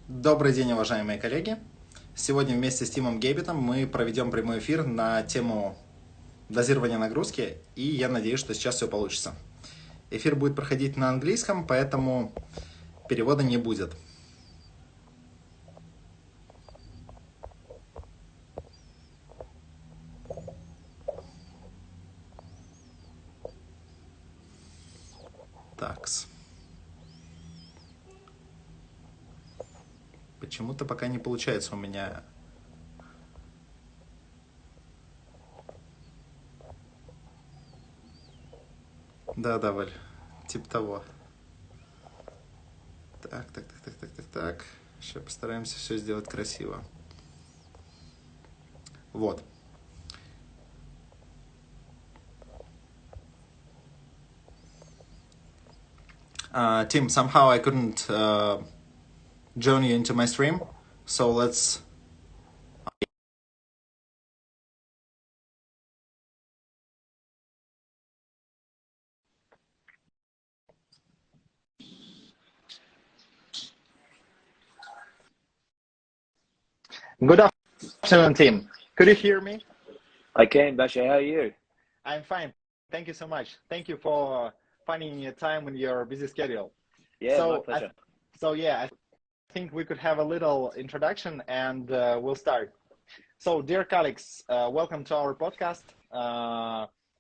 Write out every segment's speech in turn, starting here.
Добрый день, уважаемые коллеги! Сегодня вместе с Тимом Геббетом мы проведем прямой эфир на тему дозирования нагрузки, и я надеюсь, что сейчас все получится. Эфир будет проходить на английском, поэтому перевода не будет. Такс. Почему-то пока не получается у меня. Да, Валь, типа того. Так. Сейчас постараемся все сделать красиво. Вот. Tim, somehow I couldn't join you into my stream, so let's. Good afternoon, Tim. Could you hear me? I can, Basha. How are you? I'm fine. Thank you so much. Thank you for finding time in your busy schedule. Yeah, my pleasure. I think we could have a little introduction and we'll start. So, dear colleagues, welcome to our podcast.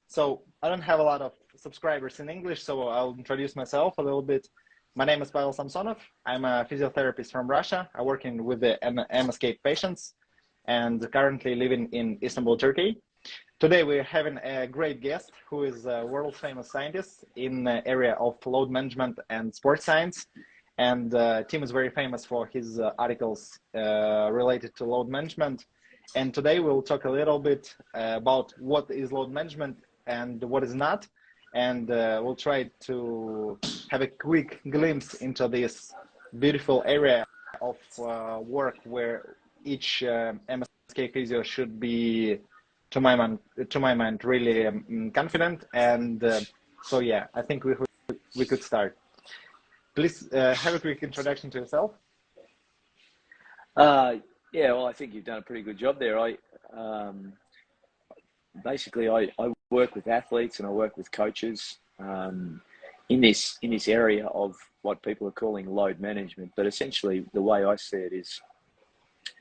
So, I don't have a lot of subscribers in English, so I'll introduce myself a little bit. My name is Pavel Samsonov. I'm a physiotherapist from Russia. I work with the MSK patients and currently living in Istanbul, Turkey. Today we're having a great guest who is a world famous scientist in the area of load management and sports science. And Tim is very famous for his articles related to load management. And today we'll talk a little bit about what is load management and what is not. And we'll try to have a quick glimpse into this beautiful area of work where each MSK physio should be, to my mind, really confident. And I think we could start. Please have a quick introduction to yourself. Yeah, well, I think you've done a pretty good job there. I work with athletes and I work with coaches in this area of what people are calling load management. But essentially, the way I see it is,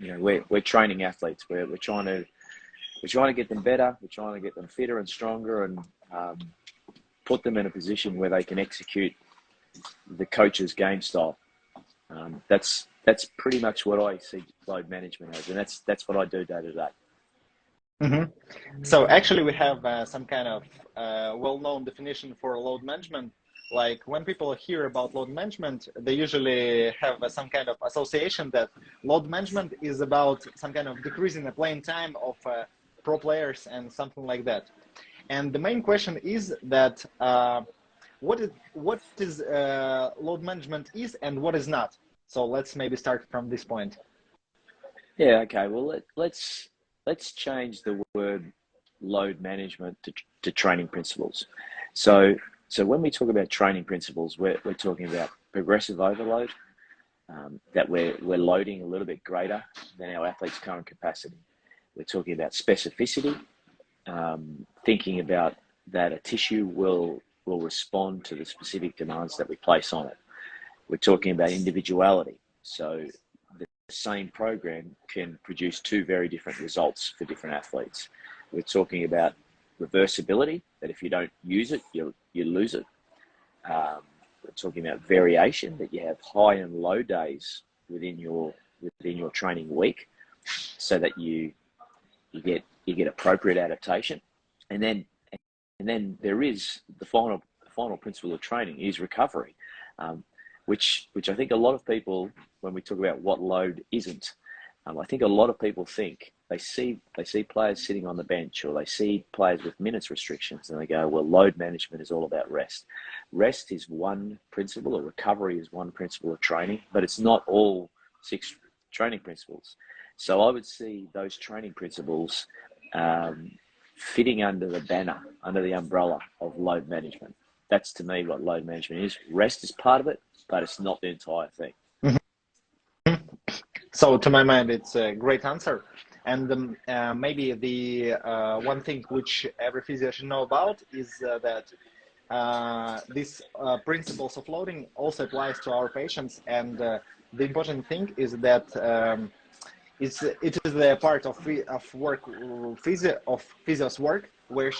we're training athletes. We're trying to get them better. We're trying to get them fitter and stronger, and put them in a position where they can execute the coach's game style. That's pretty much what I see load management as, and that's what I do day to day. Mm-hmm. So actually, we have some kind of well-known definition for load management. Like when people hear about load management, they usually have some kind of association that load management is about some kind of decreasing the playing time of pro players and something like that. And the main question is that what is load management is and what is not. So let's maybe start from this point. Yeah. Okay. Well, let's change the word load management to training principles. So when we talk about training principles, we're talking about progressive overload, that we're loading a little bit greater than our athlete's current capacity. We're talking about specificity, thinking about that a tissue will respond to the specific demands that we place on it. We're talking about individuality. So the same program can produce two very different results for different athletes. We're talking about reversibility, that if you don't use it, you lose it. We're talking about variation, that you have high and low days within your training week, so that you get appropriate adaptation. And then there is the final principle of training is recovery, which I think a lot of people, when we talk about what load isn't, I think a lot of people think they see players sitting on the bench, or they see players with minutes restrictions, and they go, well, load management is all about rest. Rest is one principle, or recovery is one principle of training, but it's not all 6 training principles. So I would see those training principles fitting under the banner, under the umbrella of load management. That's, to me, what load management is. Rest is part of it, but it's not the entire thing. So to my mind, it's a great answer. And maybe the one thing which every physio should know about is that these principles of loading also applies to our patients. And the important thing is that it is the part of work of physio's work where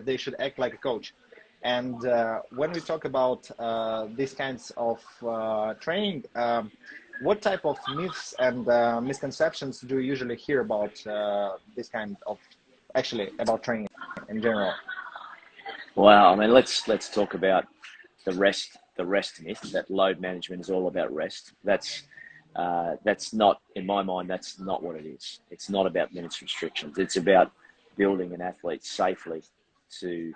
they should act like a coach. And when we talk about these kinds of training, what type of myths and misconceptions do you usually hear about this kind of actually about training in general? Well, I mean, let's talk about the rest myth, that load management is all about rest. That's not, in my mind, that's not what it is. It's not about minutes restrictions. It's about building an athlete safely to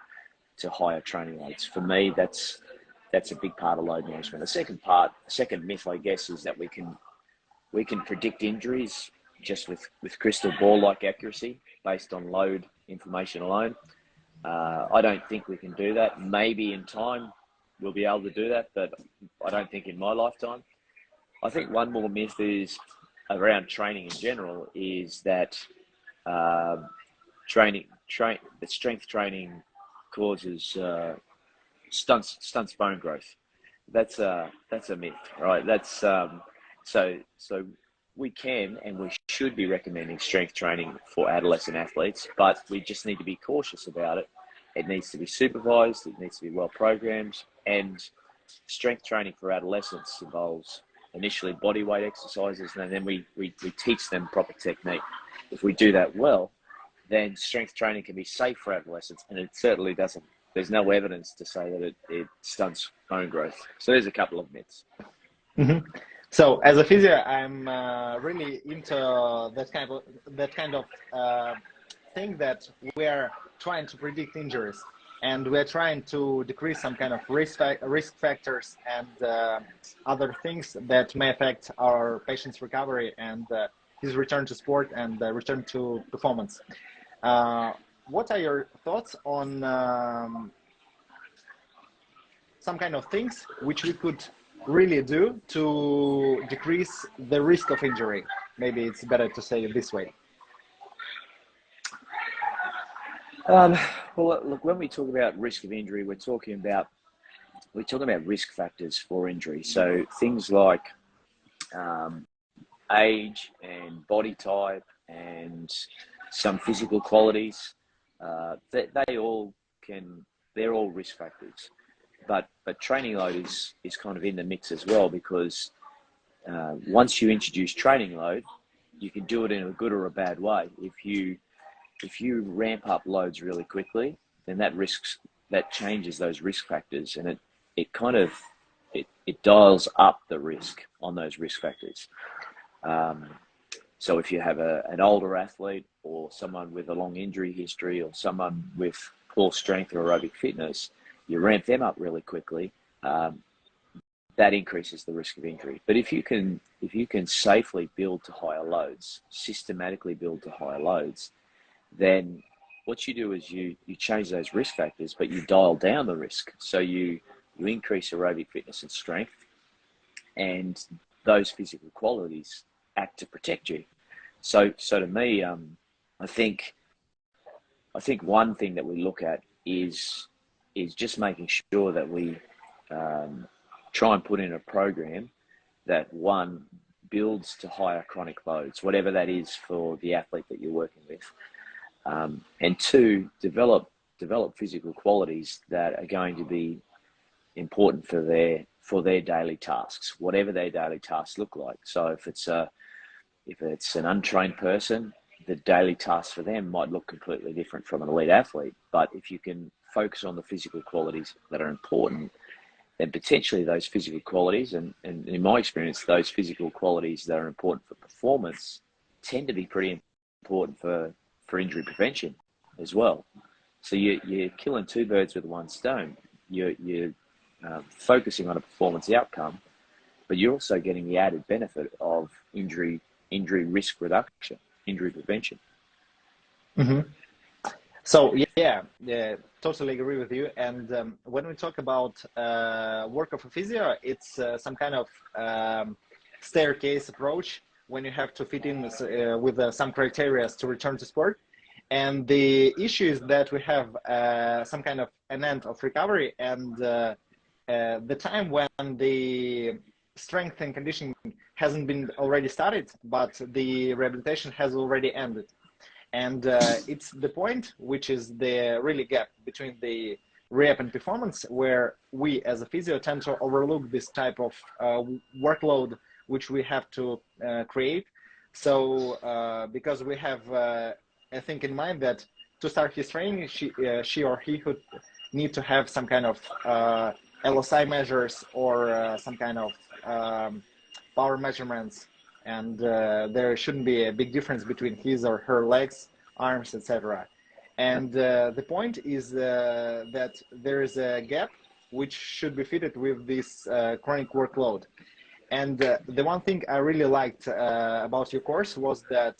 higher training loads. For me, that's a big part of load management. The second myth, I guess, is that we can predict injuries just with crystal ball like accuracy based on load information alone. I don't think we can do that. Maybe in time we'll be able to do that, but I don't think in my lifetime. I think one more myth is around training in general is that strength training causes stunts bone growth. That's a myth, right? That's so we can and we should be recommending strength training for adolescent athletes, but we just need to be cautious about it. It needs to be supervised, it needs to be well programmed, and strength training for adolescents involves initially body weight exercises, and then we teach them proper technique. If we do that well, then strength training can be safe for adolescents, and it certainly doesn't. There's no evidence to say that it stunts bone growth. So there's a couple of myths. Mm-hmm. So as a physio, I'm really into that kind of thing that we're trying to predict injuries, and we're trying to decrease some kind of risk factors and other things that may affect our patient's recovery and his return to sport and return to performance. What are your thoughts on some kind of things which we could really do to decrease the risk of injury? Maybe it's better to say it this way. Well, look, when we talk about risk of injury, we're talking about risk factors for injury. So things like age and body type and some physical qualities, they're all risk factors. But training load is kind of in the mix as well, because once you introduce training load, you can do it in a good or a bad way. If you ramp up loads really quickly, then that changes those risk factors, and it dials up the risk on those risk factors. So if you have an older athlete or someone with a long injury history or someone with poor strength or aerobic fitness, you ramp them up really quickly, that increases the risk of injury. But if you can safely build to higher loads, systematically build to higher loads, then what you do is you change those risk factors, but you dial down the risk. So you increase aerobic fitness and strength, and those physical qualities act to protect you. So to me, I think one thing that we look at is just making sure that we try and put in a program that, one, builds to higher chronic loads, whatever that is for the athlete that you're working with, and two, develop physical qualities that are going to be important for their daily tasks, whatever their daily tasks look like. So if it's an untrained person, the daily tasks for them might look completely different from an elite athlete. But if you can focus on the physical qualities that are important, then potentially those physical qualities, and in my experience, those physical qualities that are important for performance tend to be pretty important for injury prevention as well. So you're killing two birds with one stone. You're focusing on a performance outcome, but you're also getting the added benefit of injury risk reduction, injury prevention. Mm-hmm. So yeah, totally agree with you. And when we talk about work of a physio, it's some kind of staircase approach when you have to fit in with some criteria to return to sport. And the issue is that we have some kind of an end of recovery, and the time when the strength and conditioning hasn't been already started, but the rehabilitation has already ended. And it's the point which is the really gap between the rehab and performance, where we as a physio tend to overlook this type of workload which we have to create. So because we have I think in mind that to start his training, she or he would need to have some kind of LSI measures or some kind of power measurements, and there shouldn't be a big difference between his or her legs, arms, etc. And the point is that there is a gap which should be fitted with this chronic workload. And the one thing I really liked about your course was that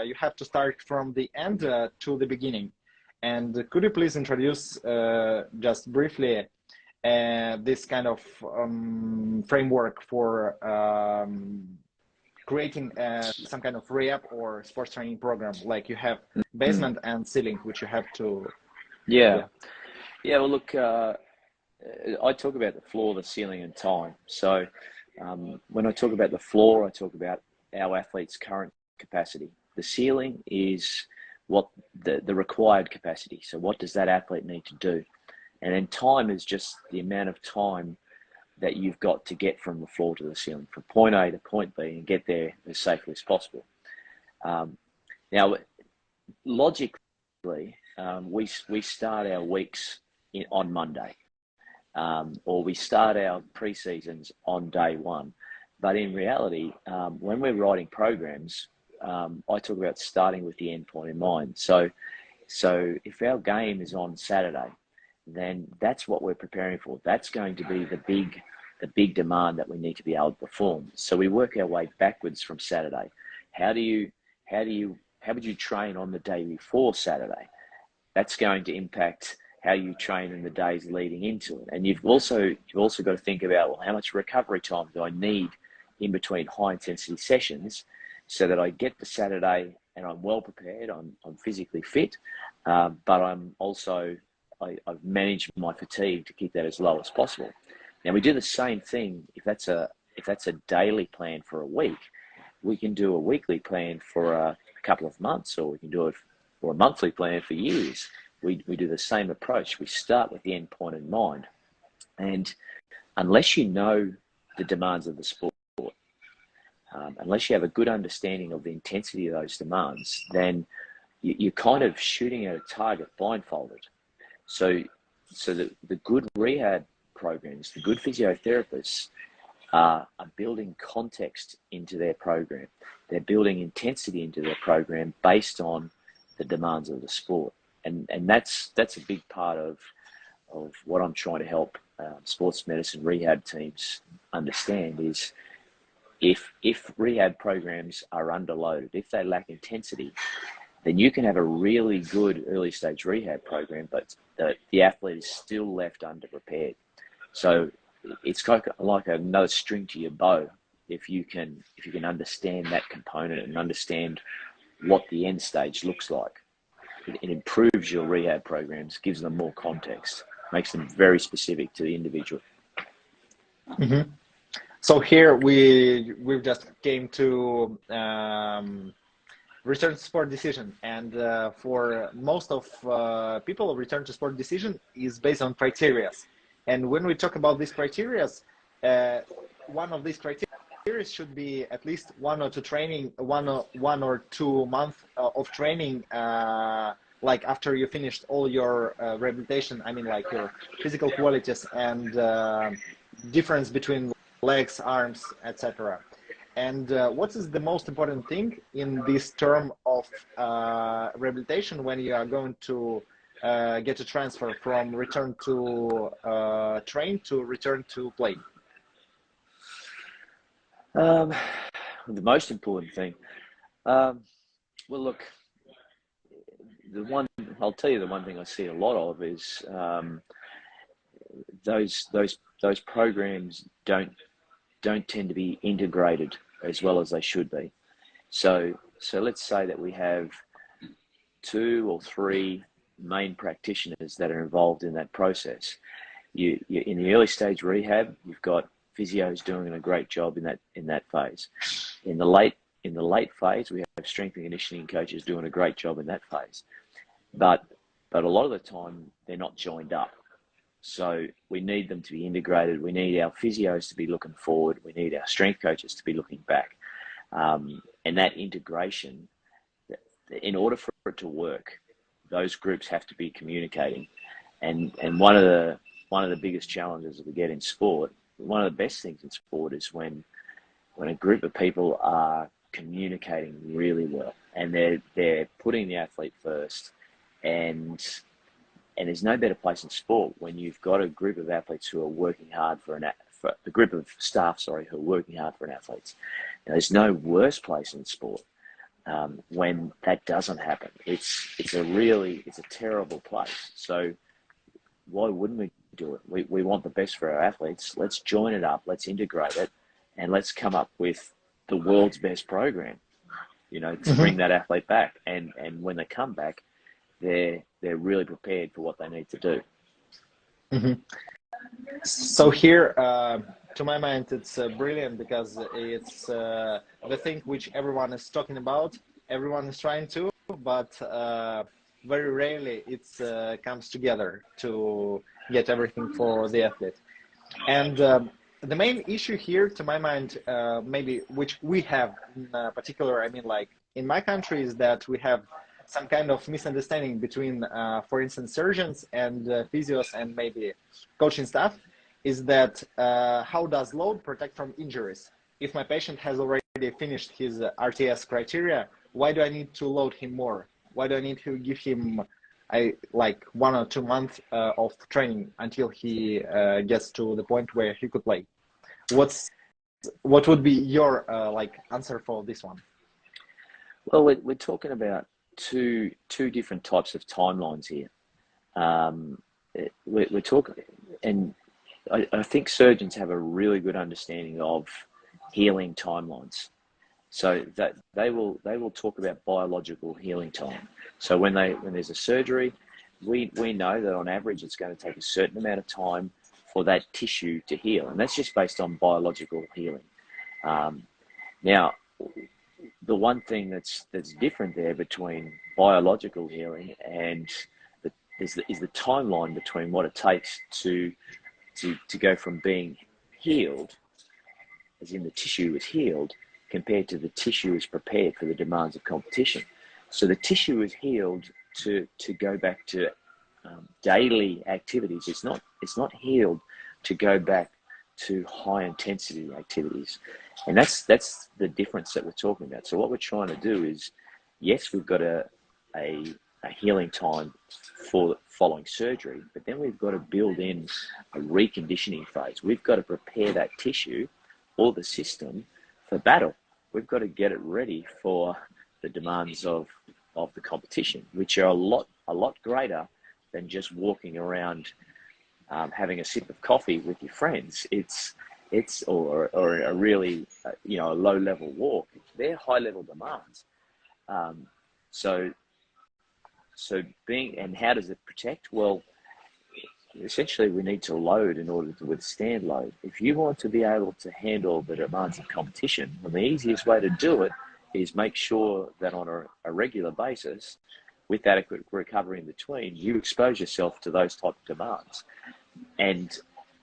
you have to start from the end to the beginning. And could you please introduce just briefly this kind of framework for creating some kind of rehab or sports training program? Like you have basement and ceiling, which you have to... Yeah, well, look, I talk about the floor, the ceiling, and time. So when I talk about the floor, I talk about our athlete's current capacity. The ceiling is what the required capacity. So what does that athlete need to do? And then time is just the amount of time that you've got to get from the floor to the ceiling, from point A to point B, and get there as safely as possible. Now, logically, we start our weeks on Monday. Or we start our pre-seasons on day one. But in reality, when we're writing programs, I talk about starting with the end point in mind. So if our game is on Saturday, then that's what we're preparing for. That's going to be the big demand that we need to be able to perform. So we work our way backwards from Saturday. How would you train on the day before Saturday? That's going to impact how you train in the days leading into it. And you've also got to think about, well, how much recovery time do I need in between high intensity sessions so that I get to Saturday and I'm well prepared, I'm physically fit, but I've managed my fatigue to keep that as low as possible. Now we do the same thing if that's a daily plan for a week. We can do a weekly plan for a couple of months, or we can do it for a monthly plan for years. We do the same approach. We start with the end point in mind. And unless you know the demands of the sport, unless you have a good understanding of the intensity of those demands, then you're kind of shooting at a target blindfolded. So the good rehab programs, the good physiotherapists are building context into their program. They're building intensity into their program based on the demands of the sport. And that's a big part of what I'm trying to help sports medicine rehab teams understand is if rehab programs are underloaded, if they lack intensity, then you can have a really good early stage rehab program, but the athlete is still left underprepared. So it's like another string to your bow if you can understand that component and understand what the end stage looks like. It improves your rehab programs, gives them more context, makes them very specific to the individual. Mm-hmm. So here we've just came to return to sport decision, and for most of people, return to sport decision is based on criteria. And when we talk about these criteria, one of these criteria should be at least one or two months of training, like after you finished all your rehabilitation. I mean, like your physical qualities and difference between legs, arms, etc. And what is the most important thing in this term of rehabilitation when you are going to get a transfer from return to train to return to play? The most important thing, well, look, I'll tell you the one thing I see a lot of is those programs don't don't tend to be integrated as well as they should be. So let's say that we have 2 or 3 main practitioners that are involved in that process. You in the early stage rehab, you've got physios doing a great job in that phase. In the late phase, we have strength and conditioning coaches doing a great job in that phase. But a lot of the time, they're not joined up. So we need them to be integrated. We need our physios to be looking forward. We need our strength coaches to be looking back. And that integration, in order for it to work, those groups have to be communicating. And one of the biggest challenges that we get in sport, one of the best things in sport is when a group of people are communicating really well and they're putting the athlete first. And there's no better place in sport when you've got a group of athletes who are working hard for a group of staff, who are working hard for an athlete. Now, there's no worse place in sport when that doesn't happen. It's a terrible place. So why wouldn't we do it? We want the best for our athletes. Let's join it up. Let's integrate it, and let's come up with the world's best program. To bring that athlete back. And when they come back, they're really prepared for what they need to do. Mm-hmm. So here, to my mind, it's brilliant because it's the thing which everyone is talking about, everyone is trying to, but very rarely it comes together to get everything for the athlete. And the main issue here, to my mind, maybe which we have in particular, I mean, like in my country, is that we have some kind of misunderstanding between, for instance, surgeons and physios and maybe coaching staff, is that how does load protect from injuries? If my patient has already finished his RTS criteria, why do I need to load him more? Why do I need to give him like 1 or 2 months of training until he gets to the point where he could play? What would be your answer for this one? Well, we're talking about two different types of timelines here. We're talking, and I think surgeons have a really good understanding of healing timelines. So that they will talk about biological healing time. So when there's a surgery, we know that on average it's going to take a certain amount of time for that tissue to heal, and that's just based on biological healing. Now, the one thing that's different there between biological healing and is the timeline between what it takes to go from being healed, as in the tissue is healed, compared to the tissue is prepared for the demands of competition. So the tissue is healed to go back to daily activities. It's not healed to go back to high intensity activities. And that's the difference that we're talking about. So what we're trying to do is, yes, we've got a healing time for following surgery, but then we've got to build in a reconditioning phase. We've got to prepare that tissue or the system for battle. We've got to get it ready for the demands of the competition, which are a lot greater than just walking around having a sip of coffee with your friends. It's or a really a low level walk. They're high level demands. So being, and how does it protect? Well, essentially we need to load in order to withstand load. If you want to be able to handle the demands of competition, well, the easiest way to do it is make sure that on a regular basis, with adequate recovery in between, you expose yourself to those type of demands. And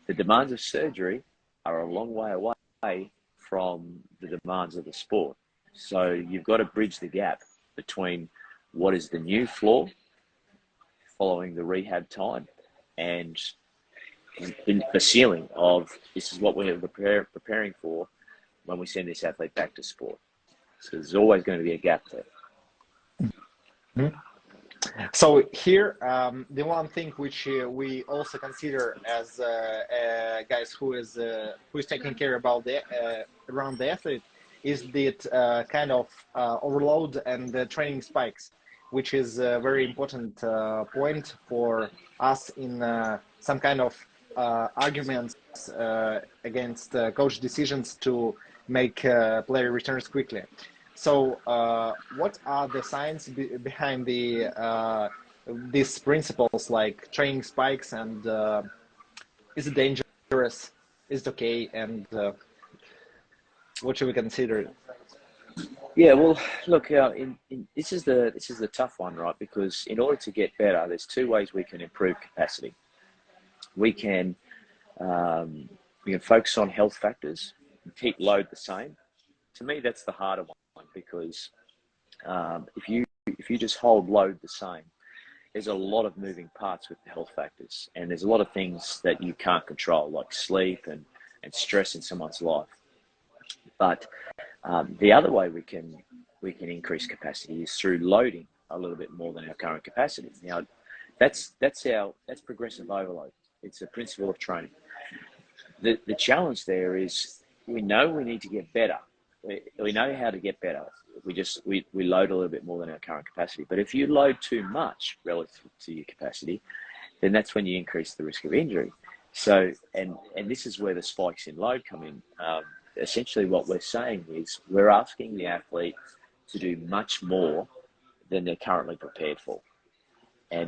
the demands of surgery are a long way away from the demands of the sport. So you've got to bridge the gap between what is the new floor following the rehab time and the ceiling of this is what we're preparing for when we send this athlete back to sport. So there's always going to be a gap there. Mm-hmm. So here, the one thing which we also consider as guys who is taking care about around the athlete is that kind of overload and training spikes, which is a very important point for us in some kind of arguments against coach decisions to make player returns quickly. So, what are the science behind these principles like training spikes and is it dangerous? Is it okay? And what should we consider? Yeah, well, look, this is the tough one, right? Because in order to get better, there's two ways we can improve capacity. We can focus on health factors and keep load the same. To me, that's the harder one because if you just hold load the same, there's a lot of moving parts with the health factors, and there's a lot of things that you can't control, like sleep and stress in someone's life. But the other way we can increase capacity is through loading a little bit more than our current capacity. Now, that's progressive overload. It's a principle of training. The challenge there is we know we need to get better. We know how to get better. We load a little bit more than our current capacity. But if you load too much relative to your capacity, then that's when you increase the risk of injury. So, and this is where the spikes in load come in. Essentially what we're saying is we're asking the athlete to do much more than they're currently prepared for,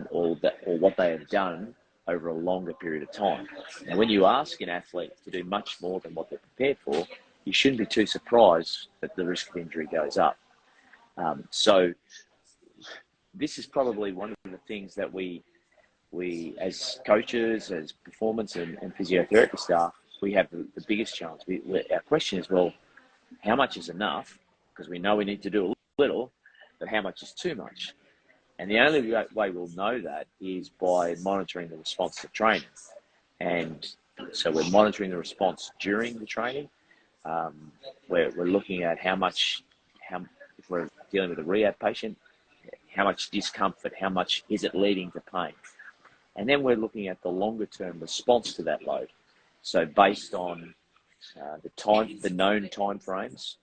or what they have done over a longer period of time. Now, when you ask an athlete to do much more than what they're prepared for, you shouldn't be too surprised that the risk of injury goes up. So this is probably one of the things that we as coaches, as performance and physiotherapy staff, we have the biggest challenge. Our question is, well, how much is enough? Because we know we need to do a little, but how much is too much? And the only way we'll know that is by monitoring the response to training. And so we're monitoring the response during the training. We're looking at if we're dealing with a rehab patient, how much discomfort, how much is it leading to pain? And then we're looking at the longer term response to that load. So based on the known timeframes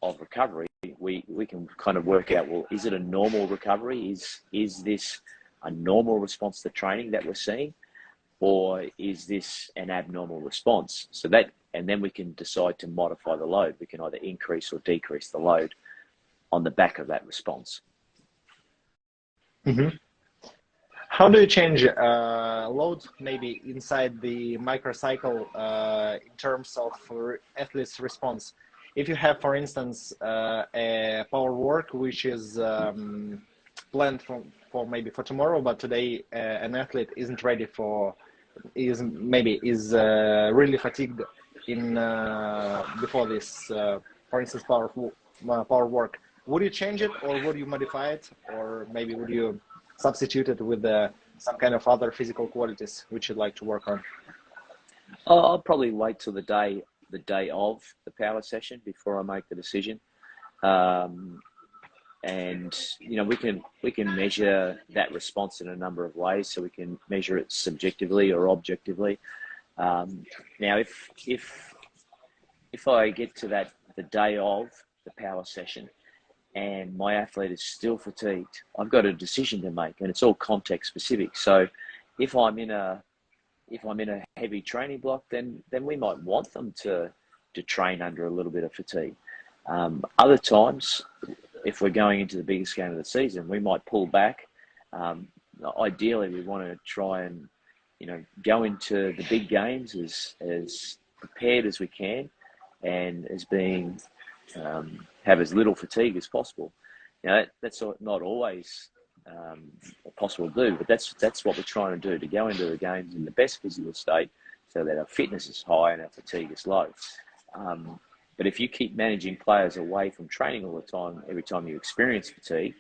of recovery, we can kind of work out, well, is it a normal recovery? Is this a normal response to training that we're seeing? Or is this an abnormal response? And then we can decide to modify the load. We can either increase or decrease the load on the back of that response. Mm-hmm. How do you change load maybe inside the microcycle in terms of athlete's response? If you have, for instance, a power work which is planned for maybe for tomorrow, but today an athlete isn't ready is really fatigued before this, for instance, power work. Would you change it, or would you modify it, or maybe would you substitute it with some kind of other physical qualities which you'd like to work on? I'll probably wait till the day of the power session before I make the decision. And we can measure that response in a number of ways. So we can measure it subjectively or objectively. Now, if I get to the day of the power session and my athlete is still fatigued, I've got a decision to make, and it's all context specific. So if I'm in a heavy training block, then we might want them to train under a little bit of fatigue. Other times, if we're going into the biggest game of the season, we might pull back. Ideally, we want to try and go into the big games as prepared as we can, and as being have as little fatigue as possible. That's not always possible to do, but that's what we're trying to do, to go into the games in the best physical state so that our fitness is high and our fatigue is low. But if you keep managing players away from training all the time, every time you experience fatigue,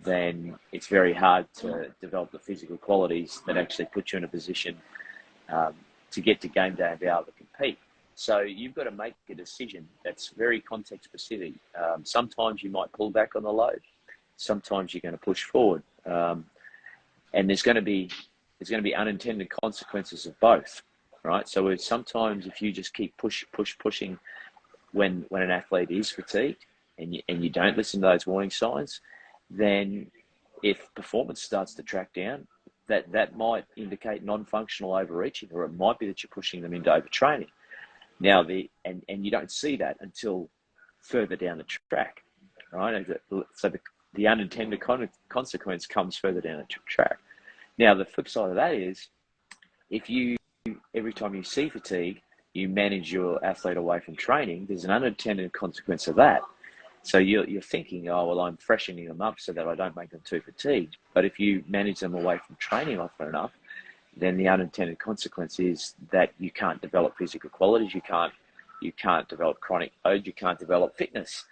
then it's very hard to develop the physical qualities that actually put you in a position to get to game day and be able to compete. So you've got to make a decision that's very context specific. Sometimes you might pull back on the load. Sometimes you're going to push forward. And there's going to be unintended consequences of both, right? So sometimes if you just keep pushing when an athlete is fatigued and you don't listen to those warning signs, then if performance starts to track down, that might indicate non-functional overreaching, or it might be that you're pushing them into overtraining. Now, and you don't see that until further down the track, right? So the unintended consequence comes further down the track. Now, the flip side of that is, if you, every time you see fatigue, you manage your athlete away from training, there's an unintended consequence of that. So you're thinking, oh, well, I'm freshening them up so that I don't make them too fatigued. But if you manage them away from training often enough, then the unintended consequence is that you can't develop physical qualities, you can't develop chronic load, you can't develop fitness.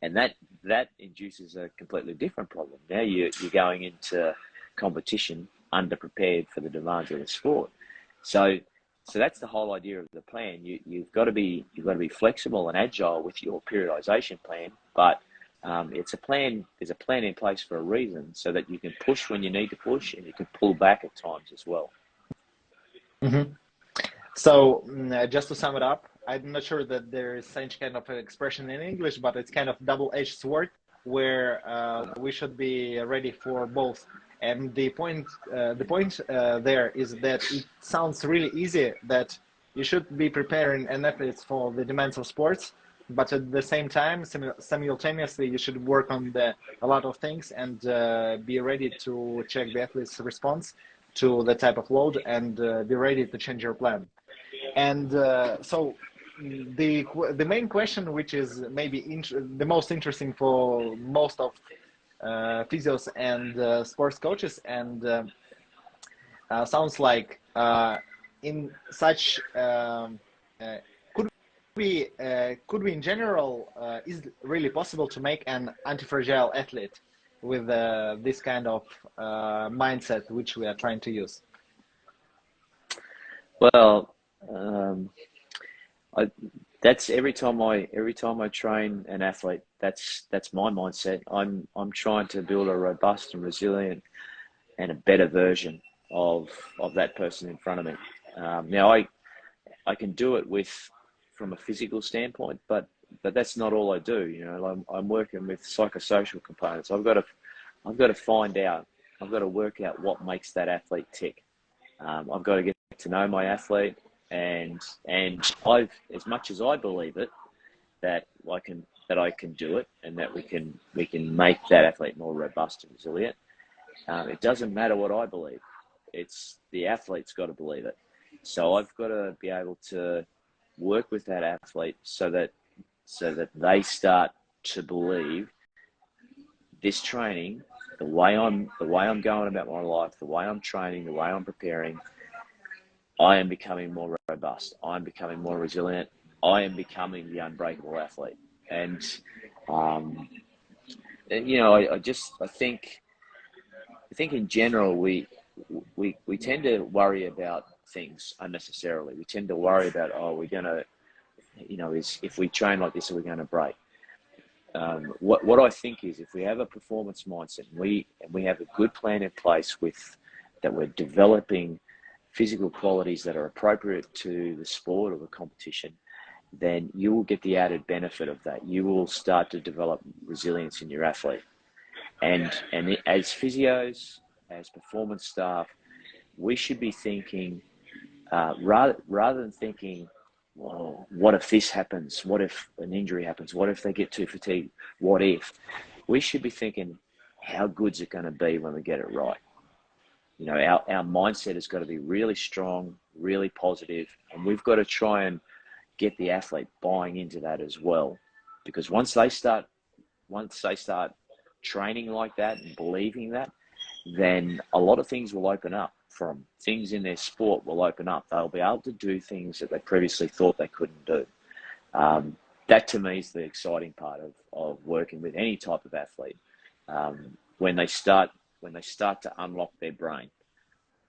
And that induces a completely different problem. Now you're going into competition underprepared for the demands of the sport. So that's the whole idea of the plan. You've got to be flexible and agile with your periodization plan, but it's a plan. There's a plan in place for a reason, so that you can push when you need to push, and you can pull back at times as well. Mm-hmm. So just to sum it up, I'm not sure that there is such kind of an expression in English, but it's kind of double-edged sword, where we should be ready for both. And the point there is that it sounds really easy that you should be preparing an athlete for the demands of sports, but at the same time, simultaneously, you should work on a lot of things and be ready to check the athlete's response to the type of load, and be ready to change your plan. And so the main question, which is maybe the most interesting for most of physios and sports coaches, and sounds like in such could we in general, is it really possible to make an anti-fragile athlete with this kind of mindset which we are trying to use? Well, that's every time I train an athlete, that's my mindset. I'm trying to build a robust and resilient and a better version of that person in front of me. Now I can do it from a physical standpoint, but that's not all I do. You know, I'm working with psychosocial components. I've got to find out. I've got to work out what makes that athlete tick. I've got to get to know my athlete, and I've, as much as I believe it, that I can do it, and that we can make that athlete more robust and resilient. It doesn't matter what I believe; it's the athlete's got to believe it. So I've got to be able to work with that athlete so that they start to believe this training, the way I'm going about my life, the way I'm training, the way I'm preparing, I am becoming more robust. I'm becoming more resilient. I am becoming the unbreakable athlete. And you know, I think in general we tend to worry about things unnecessarily. We tend to worry about, oh, we're gonna, you know, if we train like this, are we going to break? What I think is, if we have a performance mindset, and we have a good plan in place that we're developing physical qualities that are appropriate to the sport or the competition, then you will get the added benefit of that. You will start to develop resilience in your athlete. And as physios, as performance staff, we should be thinking, rather than thinking, well, what if this happens? What if an injury happens? What if they get too fatigued? What if? We should be thinking, how good's it going to be when we get it right? You know, our mindset has got to be really strong, really positive, and we've got to try and get the athlete buying into that as well. Because once they start training like that and believing that, then a lot of things will open up. From things in their sport will open up. They'll be able to do things that they previously thought they couldn't do. That to me is the exciting part of working with any type of athlete. When they start to unlock their brain.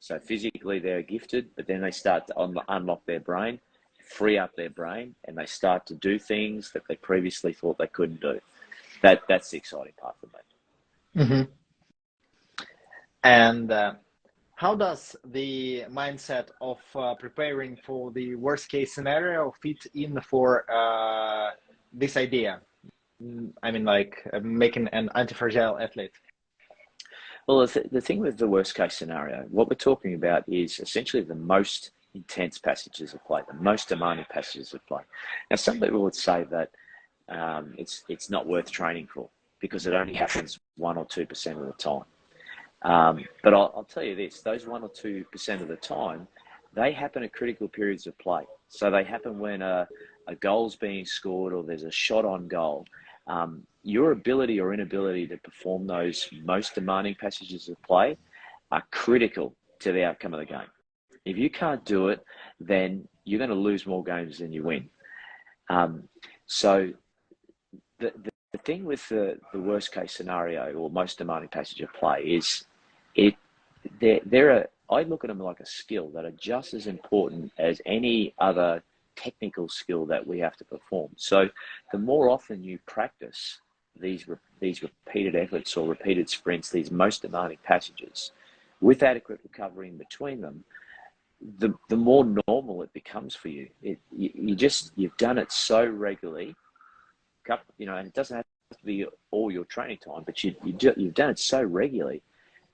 So physically they're gifted, but then they start to unlock their brain, free up their brain, and they start to do things that they previously thought they couldn't do. That's the exciting part for me. Mm-hmm. And how does the mindset of preparing for the worst case scenario fit in for this idea? I mean, like making an anti-fragile athlete. Well, the thing with the worst case scenario, what we're talking about is essentially the most intense passages of play, the most demanding passages of play. Now, some people would say that it's not worth training for because it only happens 1 or 2% of the time. But I'll tell you this, those 1 or 2% of the time, they happen at critical periods of play. So they happen when a goal's being scored or there's a shot on goal. Your ability or inability to perform those most demanding passages of play are critical to the outcome of the game. If you can't do it, then you're going to lose more games than you win. So the thing with the worst case scenario or most demanding passage of play is I look at them like a skill that are just as important as any other technical skill that we have to perform. So the more often you practice these repeated efforts or repeated sprints, these most demanding passages, with adequate recovery in between them, the more normal it becomes for you. You've done it so regularly, and it doesn't have to be all your training time, but you've done it so regularly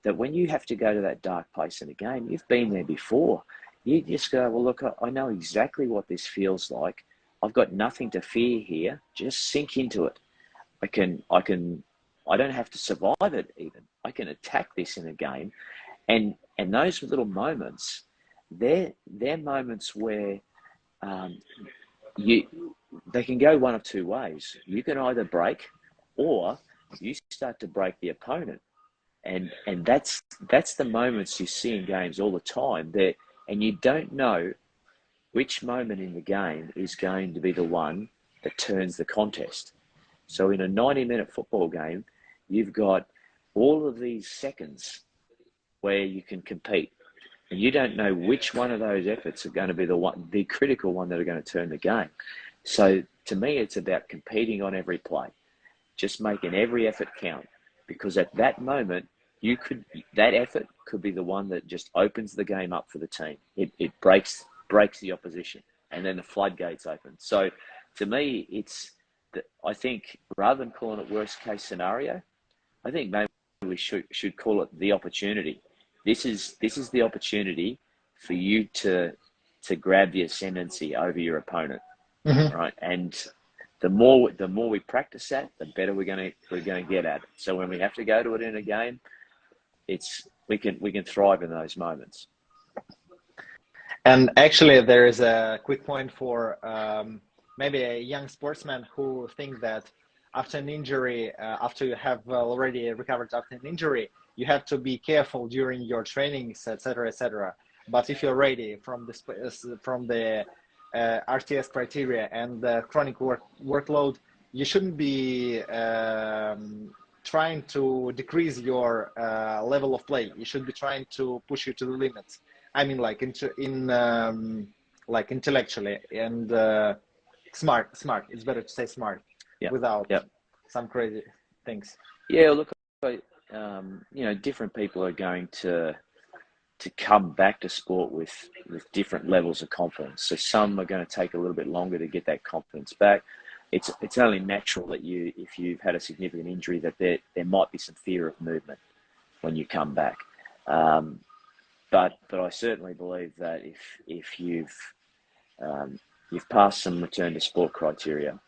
that when you have to go to that dark place in a game, you've been there before. You just go, well, look, I know exactly what this feels like. I've got nothing to fear here. Just sink into it. I don't have to survive it even. I can attack this in a game. And those little moments, they're moments where they can go one of two ways. You can either break or you start to break the opponent. And that's the moments you see in games all the time. And you don't know which moment in the game is going to be the one that turns the contest. So in a 90-minute football game, you've got all of these seconds where you can compete. And you don't know which one of those efforts are going to be the critical one that are going to turn the game. So to me, it's about competing on every play, just making every effort count. Because at that moment, that effort could be the one that just opens the game up for the team. It breaks the opposition, and then the floodgates open. So to me, I think rather than calling it worst case scenario, I think maybe we should call it the opportunity. This is the opportunity for you to grab the ascendancy over your opponent, right? And the more we practice that, the better we're going to get at it. So when we have to go to it in a game, we can thrive in those moments. And actually, there is a quick point for maybe a young sportsman who think that after an injury, after you have already recovered after an injury, you have to be careful during your trainings, etc., etc. But if you're ready from the RTS criteria and the chronic workload, you shouldn't be trying to decrease your level of play. You should be trying to push you to the limits. I mean, like like intellectually and smart. It's better to say smart without some crazy things. Yeah, look, different people are going to come back to sport with different levels of confidence. So some are going to take a little bit longer to get that confidence back. It's only natural that if you've had a significant injury, that there might be some fear of movement when you come back. But I certainly believe that if you've passed some return to sport criteria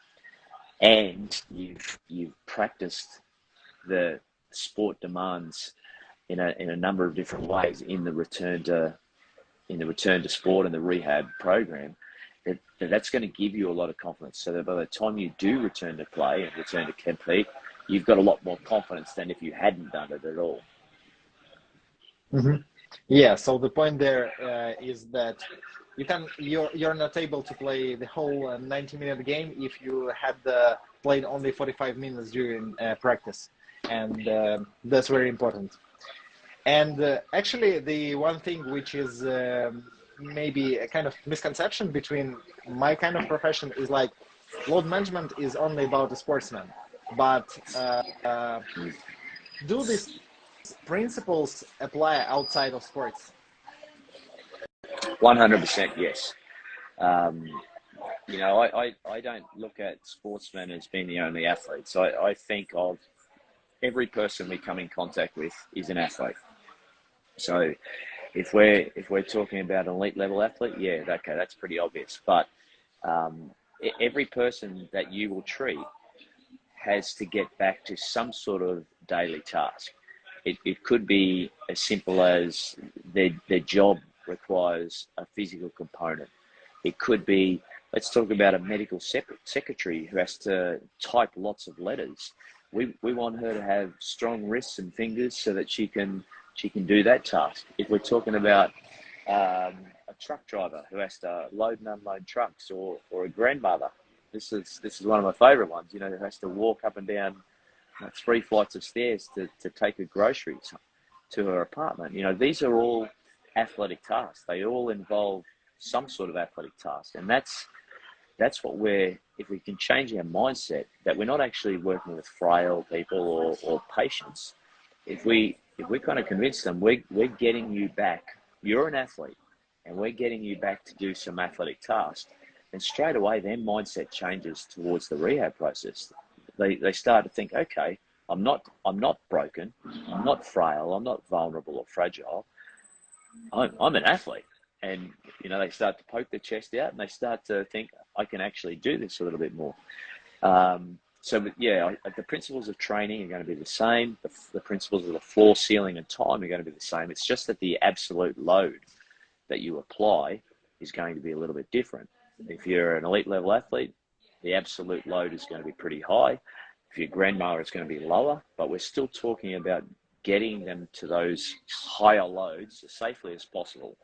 and you've practiced the sport demands in a number of different ways in the return to sport and the rehab program, that's going to give you a lot of confidence. So that by the time you do return to play and return to compete, you've got a lot more confidence than if you hadn't done it at all. Mm-hmm. Yeah. So the point there is that you're not able to play the whole 90-minute game if you had played only 45 minutes during practice, and that's very important. And actually, the one thing which is maybe a kind of misconception between my kind of profession is like load management is only about the sportsman, but do these principles apply outside of sports? 100% yes. I don't look at sportsmen as being the only athletes. I think of every person we come in contact with is an athlete. So if we're talking about an elite level athlete, yeah, okay, that's pretty obvious. But every person that you will treat has to get back to some sort of daily task. It could be as simple as their job requires a physical component. It could be, let's talk about a medical secretary who has to type lots of letters. We want her to have strong wrists and fingers so that she can do that task. If we're talking about a truck driver who has to load and unload trucks, or a grandmother, this is one of my favourite ones, you know, who has to walk up and down 3 flights of stairs to take her groceries to her apartment. You know, these are all athletic tasks. They all involve some sort of athletic task, and that's what if we can change our mindset, that we're not actually working with frail people or patients. If we kind of convince them we're getting you back, you're an athlete, and we're getting you back to do some athletic tasks, then straight away their mindset changes towards the rehab process. They start to think, okay, I'm not broken, I'm not frail, I'm not vulnerable or fragile. I'm an athlete. And, you know, they start to poke their chest out and they start to think, I can actually do this a little bit more. So, yeah, the principles of training are going to be the same. The principles of the floor, ceiling, and time are going to be the same. It's just that the absolute load that you apply is going to be a little bit different. If you're an elite level athlete, the absolute load is going to be pretty high. If you're grandma, it's going to be lower, but we're still talking about getting them to those higher loads as safely as possible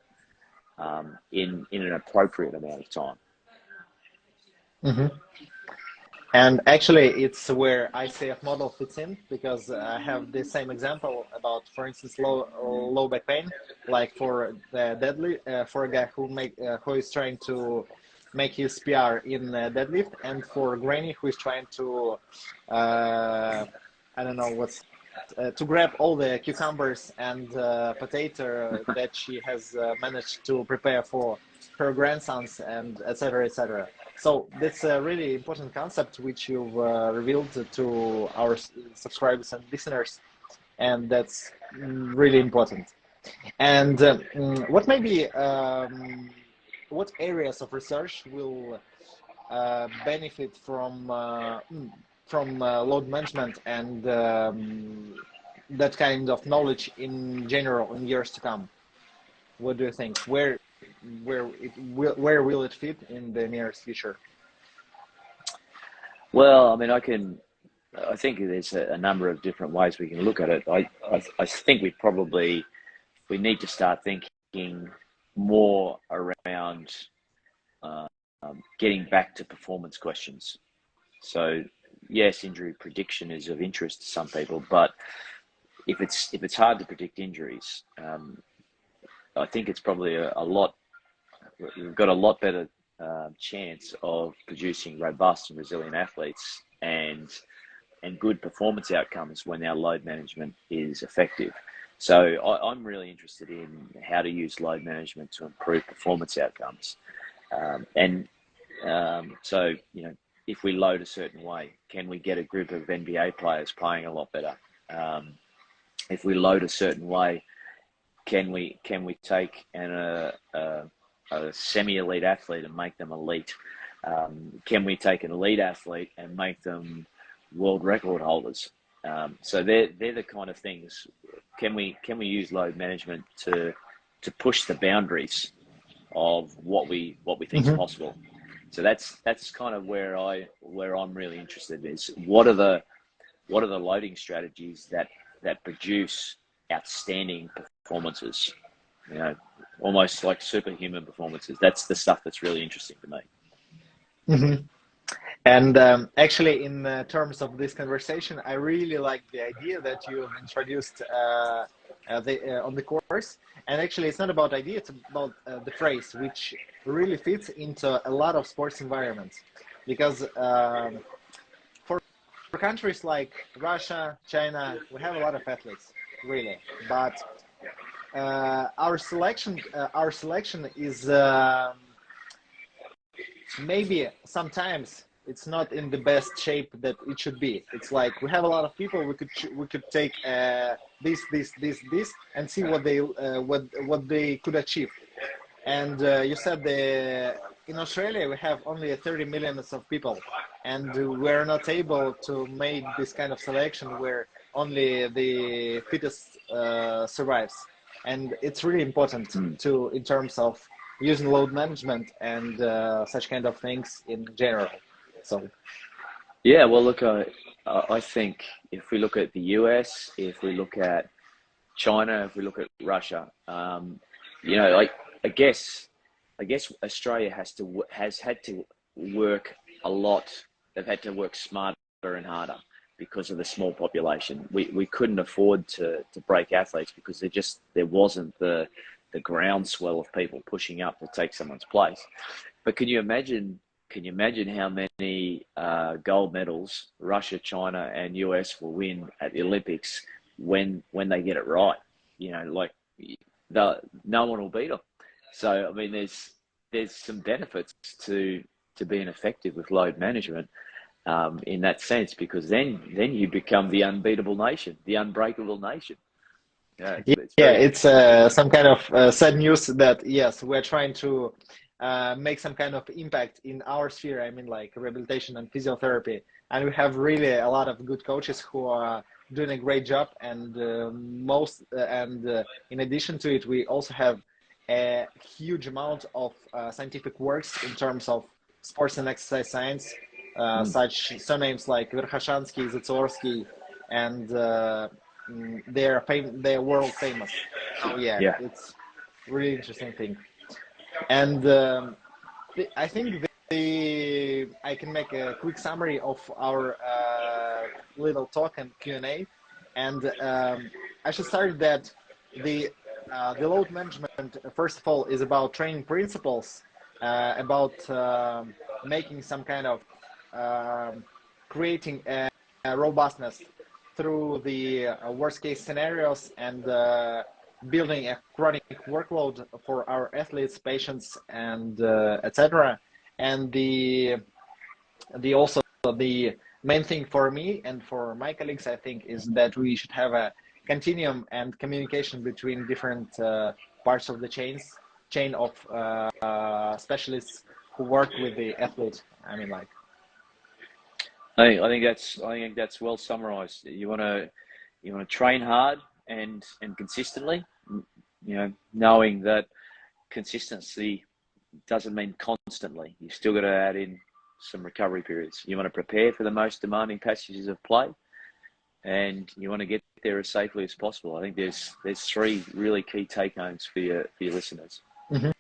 in an appropriate amount of time. Mm-hmm. And actually, it's where ICF model fits in, because I have the same example about, for instance, low back pain, like for the deadlift, for a guy who is trying to make his PR in deadlift, and for Granny who is trying to, I don't know to grab all the cucumbers and potato that she has managed to prepare for her grandsons, and etc., etc. So that's a really important concept which you've revealed to our subscribers and listeners, and that's really important. And what areas of research will benefit from load management and that kind of knowledge in general in years to come? What do you think? Where will it fit in the nearest future? Well, I mean, I think there's a number of different ways we can look at it. I think we need to start thinking more around getting back to performance questions. So yes, injury prediction is of interest to some people, but if it's hard to predict injuries, I think it's probably we've got a lot better chance of producing robust and resilient athletes and good performance outcomes when our load management is effective. So I'm really interested in how to use load management to improve performance outcomes. So, you know, if we load a certain way, can we get a group of NBA players playing a lot better? If we load a certain way, can we take a semi-elite athlete and make them elite? Can we take an elite athlete and make them world record holders? So they're the kind of things. Can we use load management to push the boundaries of what we think is possible? So that's kind of where I'm really interested, is what are the loading strategies that produce outstanding performances, you know, almost like superhuman performances. That's the stuff that's really interesting to me. Mm-hmm. And actually, in terms of this conversation, I really like the idea that you have introduced on the course. And actually, it's not about idea; it's about the phrase, which really fits into a lot of sports environments. Because for countries like Russia, China, we have a lot of athletes, really. But our selection is maybe sometimes it's not in the best shape that it should be. It's like we have a lot of people. We could take this, and see what they could achieve. And you said in Australia we have only 30 million of people, and we're not able to make this kind of selection where only the fittest survives. And it's really important to in terms of using load management and such kind of things in general. So Yeah, well, look, I think if we look at the US, if we look at China, if we look at Russia, you know, like I guess Australia has had to work a lot. They've had to work smarter and harder because of the small population. We couldn't afford to break athletes because there wasn't the groundswell of people pushing up to take someone's place. But can you imagine how many gold medals Russia, China, and US will win at the Olympics when they get it right? You know, like no one will beat them. So I mean, there's some benefits to being effective with load management in that sense, because then you become the unbeatable nation, the unbreakable nation. Yeah, it's some kind of sad news that yes, we're trying to make some kind of impact in our sphere. I mean, like rehabilitation and physiotherapy, and we have really a lot of good coaches who are doing a great job. And in addition to it, we also have a huge amount of scientific works in terms of sports and exercise science, such surnames like Verkhoshansky, Zatsiorsky, and they're world famous. So yeah, it's really interesting thing. And I think I can make a quick summary of our little talk and Q&A. And I should start that the load management, first of all, is about training principles, about making some kind of creating a robustness through the worst case scenarios, and building a chronic workload for our athletes, patients, and etc. And the main thing for me and for my colleagues, I think, is that we should have a continuum and communication between different parts of the chain of specialists who work with the athlete. I mean, like. I think that's well summarized. You want to train hard and consistently, you know, knowing that consistency doesn't mean constantly. You still got to add in some recovery periods. You want to prepare for the most demanding passages of play, and you want to get there as safely as possible. I think there's three really key take homes for your listeners. Mm-hmm.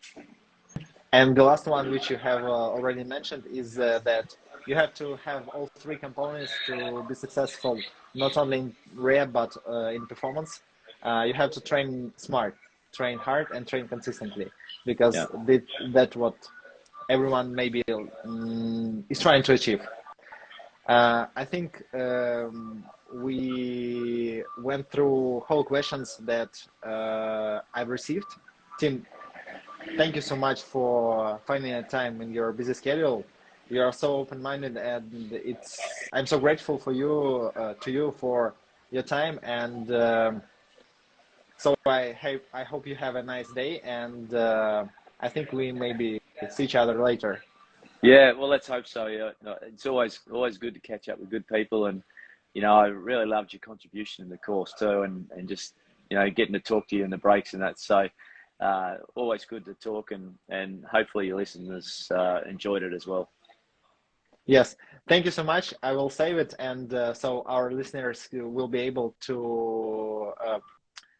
And the last one, which you have already mentioned, is that you have to have all three components to be successful, not only in rehab but in performance. You have to train smart, train hard, and train consistently, because that's what everyone maybe is trying to achieve. I think we went through whole questions that I've received. Tim, thank you so much for finding a time in your busy schedule. You are so open-minded, and I'm so grateful for you for your time. And so I hope you have a nice day, and I think we maybe see each other later. Yeah, well, let's hope so. Yeah, no, it's always good to catch up with good people, and you know, I really loved your contribution in the course too, and just, you know, getting to talk to you in the breaks and that. So always good to talk, and hopefully your listeners enjoyed it as well. Yes, thank you so much. I will save it, and so our listeners will be able to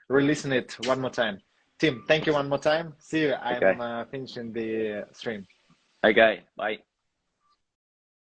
re-listen it one more time. Tim, thank you one more time. See you. I'm finishing the stream. Okay, bye.